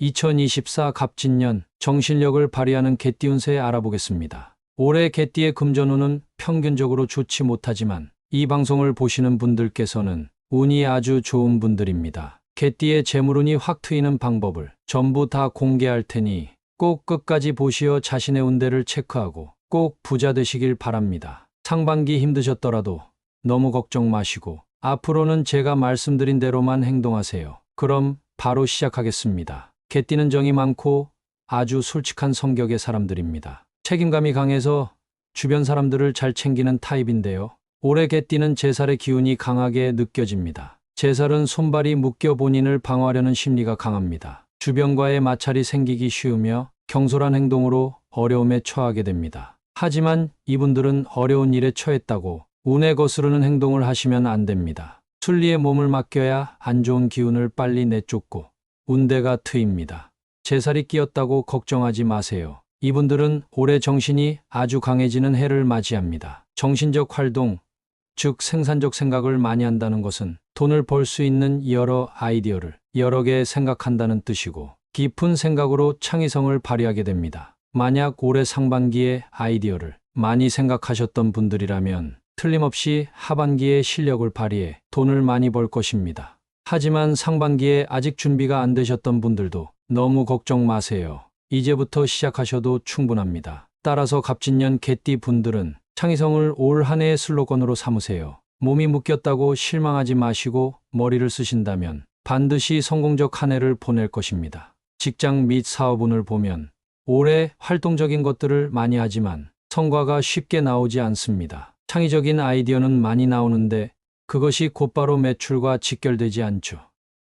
2024 갑진년 정신력을 발휘하는 개띠 운세 알아보겠습니다. 올해 개띠의 금전운은 평균적으로 좋지 못하지만 이 방송을 보시는 분들께서는 운이 아주 좋은 분들입니다. 개띠의 재물운이 확 트이는 방법을 전부 다 공개할 테니 꼭 끝까지 보시어 자신의 운대를 체크하고 꼭 부자 되시길 바랍니다. 상반기 힘드셨더라도 너무 걱정 마시고 앞으로는 제가 말씀드린 대로만 행동하세요. 그럼 바로 시작하겠습니다. 개띠는 정이 많고 아주 솔직한 성격의 사람들입니다. 책임감이 강해서 주변 사람들을 잘 챙기는 타입인데요. 올해 개띠는 제살의 기운이 강하게 느껴집니다. 제살은 손발이 묶여 본인을 방어하려는 심리가 강합니다. 주변과의 마찰이 생기기 쉬우며 경솔한 행동으로 어려움에 처하게 됩니다. 하지만 이분들은 어려운 일에 처했다고 운에 거스르는 행동을 하시면 안 됩니다. 순리에 몸을 맡겨야 안 좋은 기운을 빨리 내쫓고 운대가 트입니다. 제살이 끼었다고 걱정하지 마세요. 이분들은 올해 정신이 아주 강해지는 해를 맞이합니다. 정신적 활동, 즉 생산적 생각을 많이 한다는 것은 돈을 벌 수 있는 여러 아이디어를 여러 개 생각한다는 뜻이고 깊은 생각으로 창의성을 발휘하게 됩니다. 만약 올해 상반기에 아이디어를 많이 생각하셨던 분들이라면 틀림없이 하반기에 실력을 발휘해 돈을 많이 벌 것입니다. 하지만 상반기에 아직 준비가 안 되셨던 분들도 너무 걱정 마세요. 이제부터 시작하셔도 충분합니다. 따라서 갑진년 개띠 분들은 창의성을 올 한 해의 슬로건으로 삼으세요. 몸이 묶였다고 실망하지 마시고 머리를 쓰신다면 반드시 성공적 한 해를 보낼 것입니다. 직장 및 사업운을 보면 올해 활동적인 것들을 많이 하지만 성과가 쉽게 나오지 않습니다. 창의적인 아이디어는 많이 나오는데 그것이 곧바로 매출과 직결되지 않죠.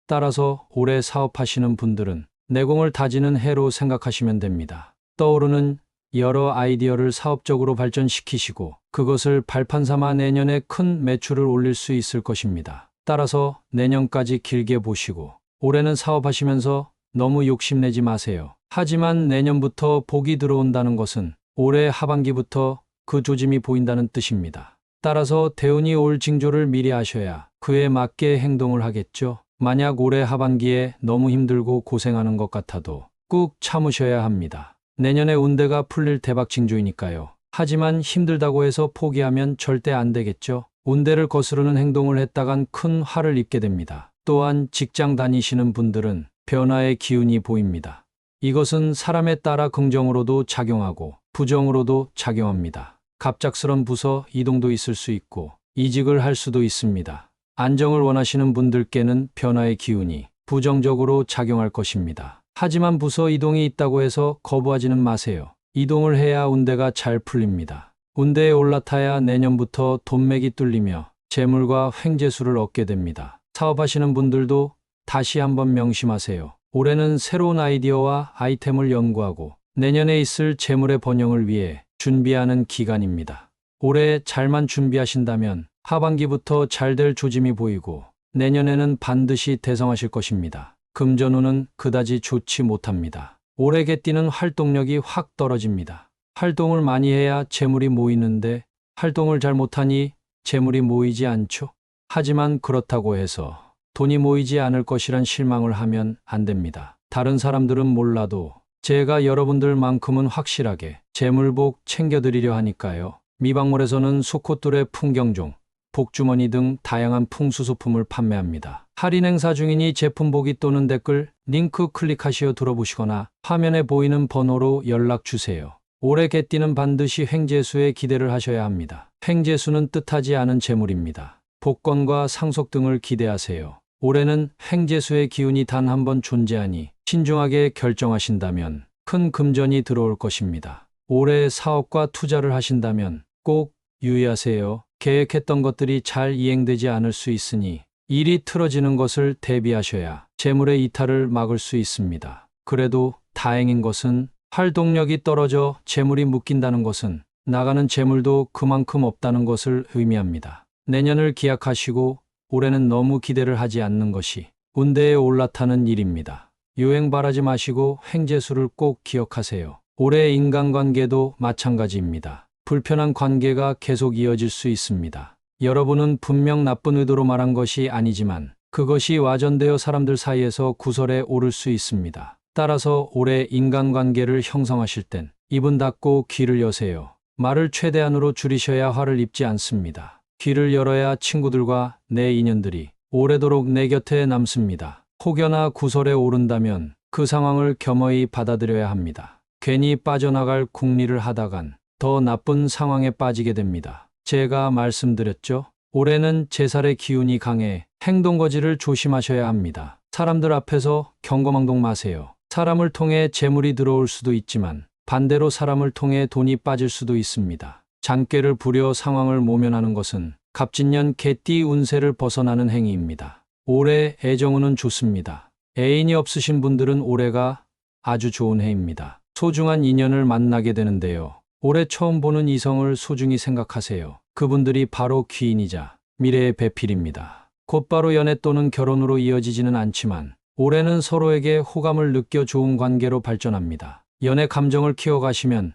따라서 올해 사업하시는 분들은 내공을 다지는 해로 생각하시면 됩니다. 떠오르는 여러 아이디어를 사업적으로 발전시키시고 그것을 발판 삼아 내년에 큰 매출을 올릴 수 있을 것입니다. 따라서 내년까지 길게 보시고 올해는 사업하시면서 너무 욕심내지 마세요. 하지만 내년부터 복이 들어온다는 것은 올해 하반기부터 그 조짐이 보인다는 뜻입니다. 따라서 대운이 올 징조를 미리 아셔야 그에 맞게 행동을 하겠죠. 만약 올해 하반기에 너무 힘들고 고생하는 것 같아도 꾹 참으셔야 합니다. 내년에 운대가 풀릴 대박 징조이니까요. 하지만 힘들다고 해서 포기하면 절대 안 되겠죠. 운대를 거스르는 행동을 했다간 큰 화를 입게 됩니다. 또한 직장 다니시는 분들은 변화의 기운이 보입니다. 이것은 사람에 따라 긍정으로도 작용하고 부정으로도 작용합니다. 갑작스런 부서 이동도 있을 수 있고 이직을 할 수도 있습니다. 안정을 원하시는 분들께는 변화의 기운이 부정적으로 작용할 것입니다. 하지만 부서 이동이 있다고 해서 거부하지는 마세요. 이동을 해야 운대가 잘 풀립니다. 운대에 올라타야 내년부터 돈맥이 뚫리며 재물과 횡재수를 얻게 됩니다. 사업하시는 분들도 다시 한번 명심하세요. 올해는 새로운 아이디어와 아이템을 연구하고 내년에 있을 재물의 번영을 위해 준비하는 기간입니다. 올해 잘만 준비하신다면 하반기부터 잘 될 조짐이 보이고 내년에는 반드시 대성하실 것입니다. 금전운은 그다지 좋지 못합니다. 올해 개띠는 활동력이 확 떨어집니다. 활동을 많이 해야 재물이 모이는데 활동을 잘 못하니 재물이 모이지 않죠. 하지만 그렇다고 해서 돈이 모이지 않을 것이란 실망을 하면 안 됩니다. 다른 사람들은 몰라도 제가 여러분들만큼은 확실하게 재물복 챙겨드리려 하니까요. 미박몰에서는 수코뚜레 풍경종, 복주머니 등 다양한 풍수소품을 판매합니다. 할인 행사 중이니 제품 보기 또는 댓글, 링크 클릭하시어 들어보시거나 화면에 보이는 번호로 연락주세요. 올해 개띠는 반드시 횡재수에 기대를 하셔야 합니다. 횡재수는 뜻하지 않은 재물입니다. 복권과 상속 등을 기대하세요. 올해는 횡재수의 기운이 단 한 번 존재하니 신중하게 결정하신다면 큰 금전이 들어올 것입니다. 올해 사업과 투자를 하신다면 꼭 유의하세요. 계획했던 것들이 잘 이행되지 않을 수 있으니 일이 틀어지는 것을 대비하셔야 재물의 이탈을 막을 수 있습니다. 그래도 다행인 것은 활동력이 떨어져 재물이 묶인다는 것은 나가는 재물도 그만큼 없다는 것을 의미합니다. 내년을 기약하시고 올해는 너무 기대를 하지 않는 것이 운대에 올라타는 일입니다. 유행 바라지 마시고 횡재수를 꼭 기억하세요. 올해 인간관계도 마찬가지입니다. 불편한 관계가 계속 이어질 수 있습니다. 여러분은 분명 나쁜 의도로 말한 것이 아니지만 그것이 와전되어 사람들 사이에서 구설에 오를 수 있습니다. 따라서 올해 인간관계를 형성하실 땐 입은 닫고 귀를 여세요. 말을 최대한으로 줄이셔야 화를 입지 않습니다. 귀를 열어야 친구들과 내 인연들이 오래도록 내 곁에 남습니다. 혹여나 구설에 오른다면 그 상황을 겸허히 받아들여야 합니다. 괜히 빠져나갈 궁리를 하다간 더 나쁜 상황에 빠지게 됩니다. 제가 말씀드렸죠? 올해는 제살의 기운이 강해 행동거지를 조심하셔야 합니다. 사람들 앞에서 경거망동 마세요. 사람을 통해 재물이 들어올 수도 있지만 반대로 사람을 통해 돈이 빠질 수도 있습니다. 잔꾀를 부려 상황을 모면하는 것은 갑진년 개띠 운세를 벗어나는 행위입니다. 올해 애정운은 좋습니다. 애인이 없으신 분들은 올해가 아주 좋은 해입니다. 소중한 인연을 만나게 되는데요. 올해 처음 보는 이성을 소중히 생각하세요. 그분들이 바로 귀인이자 미래의 배필입니다. 곧바로 연애 또는 결혼으로 이어지지는 않지만 올해는 서로에게 호감을 느껴 좋은 관계로 발전합니다. 연애 감정을 키워가시면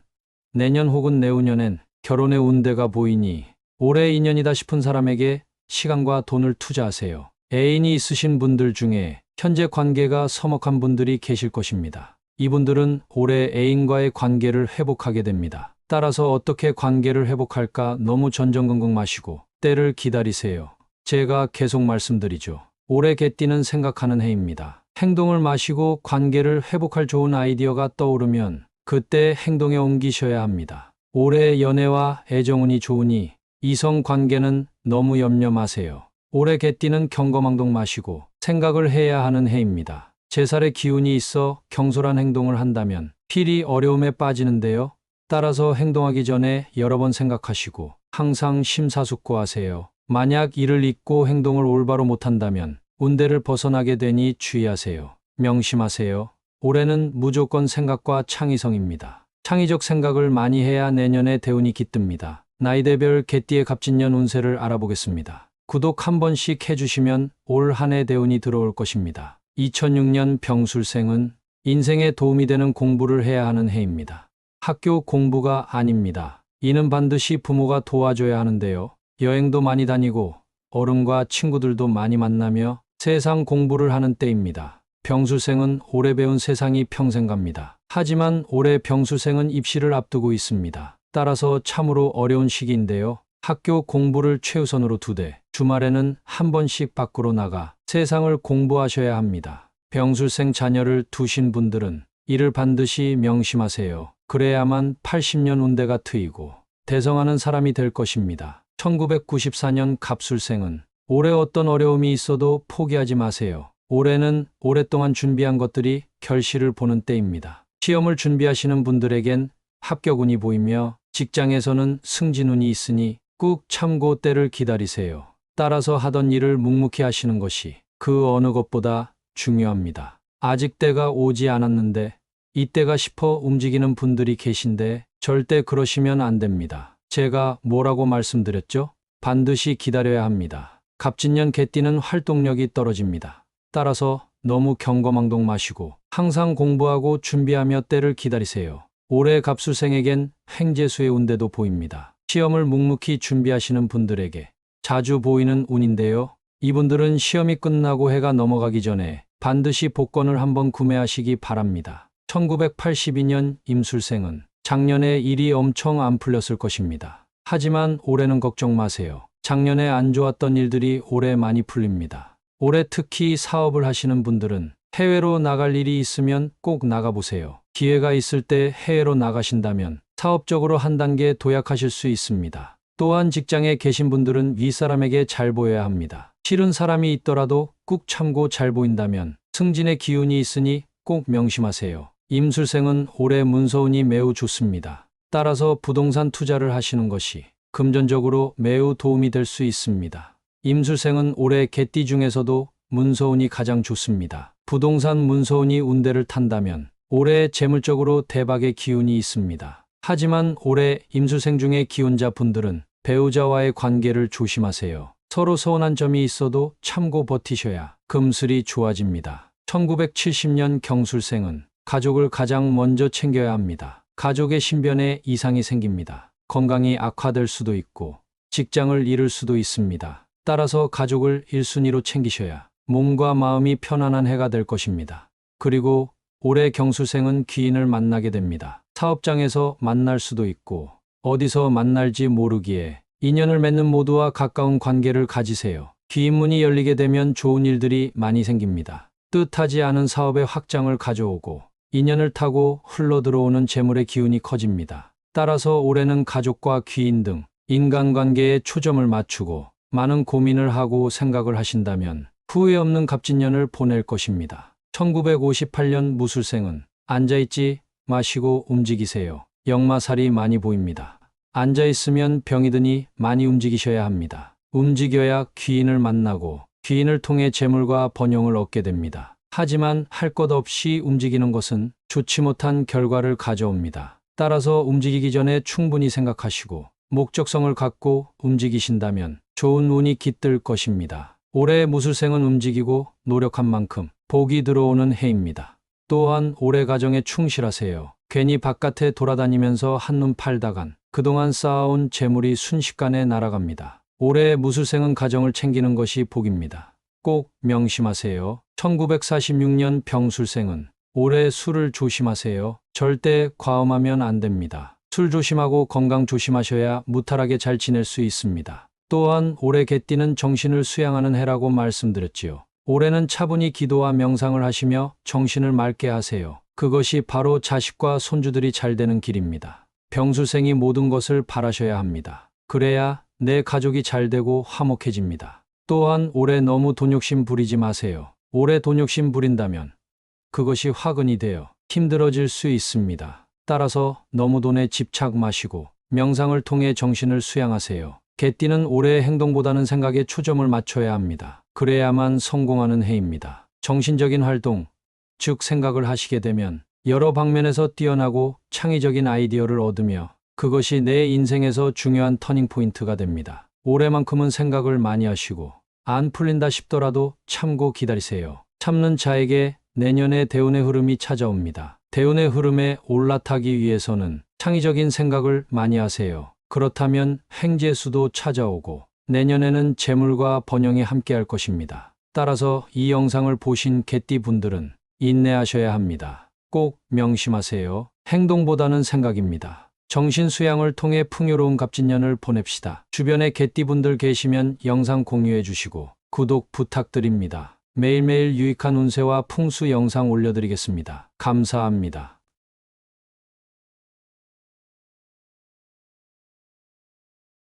내년 혹은 내후년엔 결혼의 운대가 보이니 올해 인연이다 싶은 사람에게 시간과 돈을 투자하세요. 애인이 있으신 분들 중에 현재 관계가 서먹한 분들이 계실 것입니다. 이분들은 올해 애인과의 관계를 회복하게 됩니다. 따라서 어떻게 관계를 회복할까 너무 전전긍긍 마시고 때를 기다리세요. 제가 계속 말씀드리죠. 올해 개띠는 생각하는 해입니다. 행동을 마시고 관계를 회복할 좋은 아이디어가 떠오르면 그때 행동에 옮기셔야 합니다. 올해 연애와 애정운이 좋으니 이성 관계는 너무 염려 마세요. 올해 개띠는 경거망동 마시고 생각을 해야 하는 해입니다. 제살의 기운이 있어 경솔한 행동을 한다면 필히 어려움에 빠지는데요. 따라서 행동하기 전에 여러 번 생각하시고 항상 심사숙고하세요. 만약 이를 잊고 행동을 올바로 못한다면 운대를 벗어나게 되니 주의하세요. 명심하세요. 올해는 무조건 생각과 창의성입니다. 창의적 생각을 많이 해야 내년에 대운이 깃듭니다. 나이대별 개띠의 갑진년 운세를 알아보겠습니다. 구독 한 번씩 해주시면 올 한 해 대운이 들어올 것입니다. 2006년 병술생은 인생에 도움이 되는 공부를 해야 하는 해입니다. 학교 공부가 아닙니다. 이는 반드시 부모가 도와줘야 하는데요. 여행도 많이 다니고 어른과 친구들도 많이 만나며 세상 공부를 하는 때입니다. 병술생은 오래 배운 세상이 평생 갑니다. 하지만 올해 병술생은 입시를 앞두고 있습니다. 따라서 참으로 어려운 시기인데요. 학교 공부를 최우선으로 두되 주말에는 한 번씩 밖으로 나가 세상을 공부하셔야 합니다. 병술생 자녀를 두신 분들은 이를 반드시 명심하세요. 그래야만 80년 운대가 트이고 대성하는 사람이 될 것입니다. 1994년 갑술생은 올해 어떤 어려움이 있어도 포기하지 마세요. 올해는 오랫동안 준비한 것들이 결실을 보는 때입니다. 시험을 준비하시는 분들에겐 합격운이 보이며 직장에서는 승진운이 있으니 꾹 참고 때를 기다리세요. 따라서 하던 일을 묵묵히 하시는 것이 그 어느 것보다 중요합니다. 아직 때가 오지 않았는데 이때가 싶어 움직이는 분들이 계신데 절대 그러시면 안 됩니다. 제가 뭐라고 말씀드렸죠? 반드시 기다려야 합니다. 갑진년 개띠는 활동력이 떨어집니다. 따라서 너무 경거망동 마시고 항상 공부하고 준비하며 때를 기다리세요. 올해 갑술생에겐 횡재수의 운대도 보입니다. 시험을 묵묵히 준비하시는 분들에게 자주 보이는 운인데요. 이분들은 시험이 끝나고 해가 넘어가기 전에 반드시 복권을 한번 구매하시기 바랍니다. 1982년 임술생은 작년에 일이 엄청 안 풀렸을 것입니다. 하지만 올해는 걱정 마세요. 작년에 안 좋았던 일들이 올해 많이 풀립니다. 올해 특히 사업을 하시는 분들은 해외로 나갈 일이 있으면 꼭 나가보세요. 기회가 있을 때 해외로 나가신다면 사업적으로 한 단계 도약하실 수 있습니다. 또한 직장에 계신 분들은 윗사람에게 잘 보여야 합니다. 싫은 사람이 있더라도 꾹 참고 잘 보인다면 승진의 기운이 있으니 꼭 명심하세요. 임술생은 올해 문서운이 매우 좋습니다. 따라서 부동산 투자를 하시는 것이 금전적으로 매우 도움이 될 수 있습니다. 임술생은 올해 개띠 중에서도 문서운이 가장 좋습니다. 부동산 문서운이 운대를 탄다면 올해 재물적으로 대박의 기운이 있습니다. 하지만 올해 임술생 중에 기혼자 분들은 배우자와의 관계를 조심하세요. 서로 서운한 점이 있어도 참고 버티셔야 금슬이 좋아집니다. 1970년 경술생은 가족을 가장 먼저 챙겨야 합니다. 가족의 신변에 이상이 생깁니다. 건강이 악화될 수도 있고 직장을 잃을 수도 있습니다. 따라서 가족을 1순위로 챙기셔야 몸과 마음이 편안한 해가 될 것입니다. 그리고 올해 경술생은 귀인을 만나게 됩니다. 사업장에서 만날 수도 있고 어디서 만날지 모르기에 인연을 맺는 모두와 가까운 관계를 가지세요. 귀인문이 열리게 되면 좋은 일들이 많이 생깁니다. 뜻하지 않은 사업의 확장을 가져오고 인연을 타고 흘러들어오는 재물의 기운이 커집니다. 따라서 올해는 가족과 귀인 등 인간관계에 초점을 맞추고 많은 고민을 하고 생각을 하신다면 후회 없는 갑진년을 보낼 것입니다. 1958년 무술생은 앉아있지 마시고 움직이세요. 역마살이 많이 보입니다. 앉아있으면 병이 드니 많이 움직이셔야 합니다. 움직여야 귀인을 만나고 귀인을 통해 재물과 번영을 얻게 됩니다. 하지만 할 것 없이 움직이는 것은 좋지 못한 결과를 가져옵니다. 따라서 움직이기 전에 충분히 생각하시고 목적성을 갖고 움직이신다면 좋은 운이 깃들 것입니다. 올해 무술생은 움직이고 노력한 만큼 복이 들어오는 해입니다. 또한 올해 가정에 충실하세요. 괜히 바깥에 돌아다니면서 한눈 팔다간 그동안 쌓아온 재물이 순식간에 날아갑니다. 올해 무술생은 가정을 챙기는 것이 복입니다. 꼭 명심하세요. 1946년 병술생은 올해 술을 조심하세요. 절대 과음하면 안 됩니다. 술 조심하고 건강 조심하셔야 무탈하게 잘 지낼 수 있습니다. 또한 올해 개띠는 정신을 수양하는 해라고 말씀드렸지요. 올해는 차분히 기도와 명상을 하시며 정신을 맑게 하세요. 그것이 바로 자식과 손주들이 잘 되는 길입니다. 병술생이 모든 것을 바라셔야 합니다. 그래야 내 가족이 잘 되고 화목해집니다. 또한 올해 너무 돈욕심 부리지 마세요. 올해 돈욕심 부린다면 그것이 화근이 되어 힘들어질 수 있습니다. 따라서 너무 돈에 집착 마시고 명상을 통해 정신을 수양하세요. 개띠는 올해의 행동보다는 생각에 초점을 맞춰야 합니다. 그래야만 성공하는 해입니다. 정신적인 활동, 즉 생각을 하시게 되면 여러 방면에서 뛰어나고 창의적인 아이디어를 얻으며 그것이 내 인생에서 중요한 터닝포인트가 됩니다. 올해만큼은 생각을 많이 하시고 안 풀린다 싶더라도 참고 기다리세요. 참는 자에게 내년에 대운의 흐름이 찾아옵니다. 대운의 흐름에 올라타기 위해서는 창의적인 생각을 많이 하세요. 그렇다면 횡재수도 찾아오고 내년에는 재물과 번영이 함께할 것입니다. 따라서 이 영상을 보신 개띠 분들은 인내하셔야 합니다. 꼭 명심하세요. 행동보다는 생각입니다. 정신 수양을 통해 풍요로운 갑진년을 보냅시다. 주변에 개띠 분들 계시면 영상 공유해 주시고 구독 부탁드립니다. 매일매일 유익한 운세와 풍수 영상 올려드리겠습니다. 감사합니다.